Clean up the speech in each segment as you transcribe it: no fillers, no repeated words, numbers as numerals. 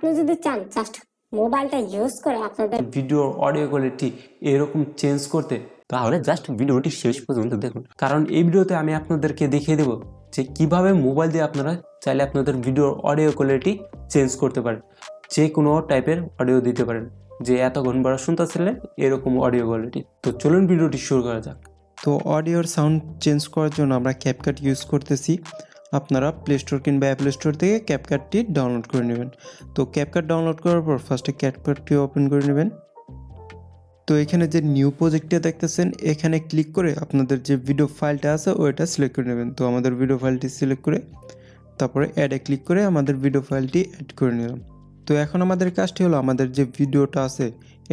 আপনি যদি চান জাস্ট মোবাইলটা ইউজ করে আপনাদের ভিডিওর অডিও কোয়ালিটি এরকম চেঞ্জ করতে, তাহলে জাস্ট ভিডিওটি শেষ পর্যন্ত দেখুন, কারণ এই ভিডিওতে আমি আপনাদেরকে দেখিয়ে দেবো যে কিভাবে মোবাইল দিয়ে আপনারা চাইলে আপনাদের ভিডিওর অডিও কোয়ালিটি চেঞ্জ করতে পারেন, যে কোনো টাইপের অডিও দিতে পারেন, যে এতক্ষণ বড় শুনতেছিলেন এরকম অডিও কোয়ালিটি। তো চলুন ভিডিওটি শুরু করা যাক। তো অডিওর সাউন্ড চেঞ্জ করার জন্য আমরা ক্যাপকাট ইউজ করতেছি। আপনারা প্লে স্টোর কিংবা অ্যাপল স্টোর থেকে ক্যাপকাটটি ডাউনলোড করে নেবেন। তো ক্যাপকাট ডাউনলোড করার পর ফার্স্টে ক্যাপকাটটি ওপেন করে নেবেন। তো এখানে যে নিউ প্রজেক্টটা দেখতেছেন এখানে ক্লিক করে আপনাদের যে ভিডিও ফাইলটা আছে ওইটা সিলেক্ট করে নেবেন। তো আমাদের ভিডিও ফাইলটি সিলেক্ট করে তারপরে অ্যাডে ক্লিক করে আমাদের ভিডিও ফাইলটি অ্যাড করে নিলাম। তো এখন আমাদের কাজটি হলো আমাদের যে ভিডিওটা আছে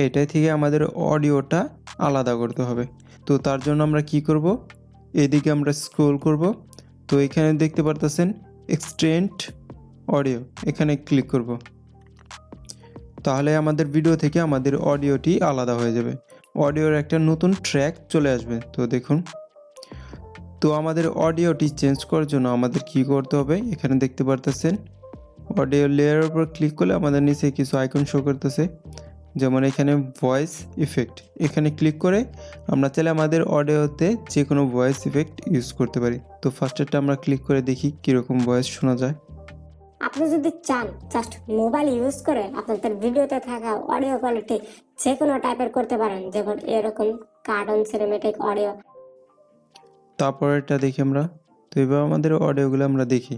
এটাই থেকে আমাদের অডিওটা আলাদা করতে হবে। তো তার জন্য আমরা কি করব, এদিকে আমরা স্ক্রল করব। তো এখানে দেখতে পারতেছেন এক্সটেন্ড অডিও, এখানে ক্লিক করব। তাহলে আমাদের ভিডিও থেকে আমাদের অডিওটি আলাদা হয়ে যাবে, অডিওর একটা নতুন ট্র্যাক চলে আসবে। তো দেখুন, তো আমাদের অডিওটি চেঞ্জ করার জন্য আমাদের কি করতে হবে, এখানে দেখতে পারতেছেন অডিও লেয়ারের উপর ক্লিক করলে আমাদের নিচে কিছু আইকন শো করতেছে, যেমন এখানে ভয়েস ইফেক্ট, এখানে ক্লিক করে আমরা চাইলে আমাদের অডিওতে যে কোনো ভয়েস ইফেক্ট ইউজ করতে পারি। তো ফার্স্টেরটা আমরা ক্লিক করে দেখি কীরকম ভয়েস শোনা যায়। আপনি যদি চান জাস্ট মোবাইল ইউজ করে আপনাদের ভিডিওতে থাকা অডিও কোয়ালিটি যে কোনো টাইপের করতে পারেন, যেমন এরকম কার্টুন সিনেমেটিক অডিও। তারপরেরটা দেখি আমরা। তো এবার আমাদের অডিওগুলো আমরা দেখি।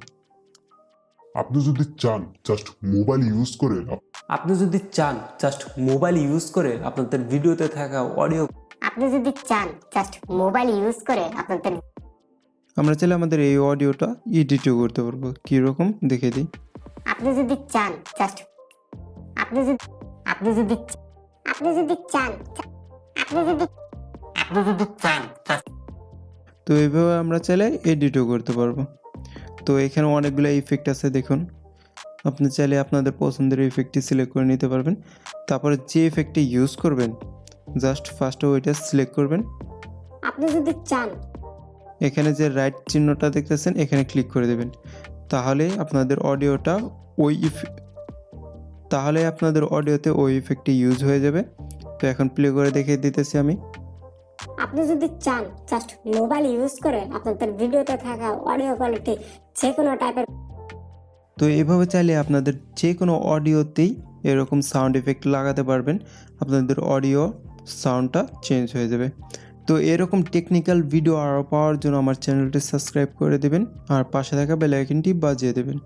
আপনি যদি চান জাস্ট মোবাইল ইউজ করে আপনি যদি চান জাস্ট মোবাইল ইউজ করে আপনাদের ভিডিওতে থাকা অডিও আপনি যদি চান জাস্ট মোবাইল ইউজ করে আপনাদের আমরা চাইলে আমাদের এই অডিওটা এডিটও করতে পারবো, কীরকম দেখে দিই। আপনি যদি চান জাস্ট আপনি যদি আপনি যদি আপনি যদি চান আপনি যদি আপনি যদি চান তো এইভাবে আমরা চাইলে এডিটও করতে পারবো। তো এখানে অনেকগুলো ইফেক্ট আছে দেখুন, আপনি চাইলে আপনাদের পছন্দের ইফেক্টটি সিলেক্ট করে নিতে পারবেন। তারপরে যে ইফেক্টটি ইউজ করবেন জাস্ট ফার্স্টে ওইটা সিলেক্ট করবেন। আপনি যদি চান এখানে যে রাইট চিহ্নটা দেখতেছেন এখানে ক্লিক করে দেবেন, তাহলে আপনাদের অডিওটা তাহলে আপনাদের অডিওতে ওই ইফেক্টটি ইউজ হয়ে যাবে। তো এখন প্লে করে দেখিয়ে দিতেছি আমি। আপনি যদি চান জাস্ট মোবাইল ইউজ করে আপনাদের ভিডিওতে থাকা অডিও কোয়ালিটি যে কোনো টাইপের তো এভাবে চাইলে আপনাদের যে কোনো অডিওতেই এরকম সাউন্ড ইফেক্ট লাগাতে পারবেন, আপনাদের অডিও সাউন্ডটা চেঞ্জ হয়ে যাবে। তো এরকম টেকনিক্যাল ভিডিও আরও পাওয়ার জন্য আমার চ্যানেলটি সাবস্ক্রাইব করে দেবেন আর পাশে থাকা বেল আইকনটি বাজিয়ে দেবেন।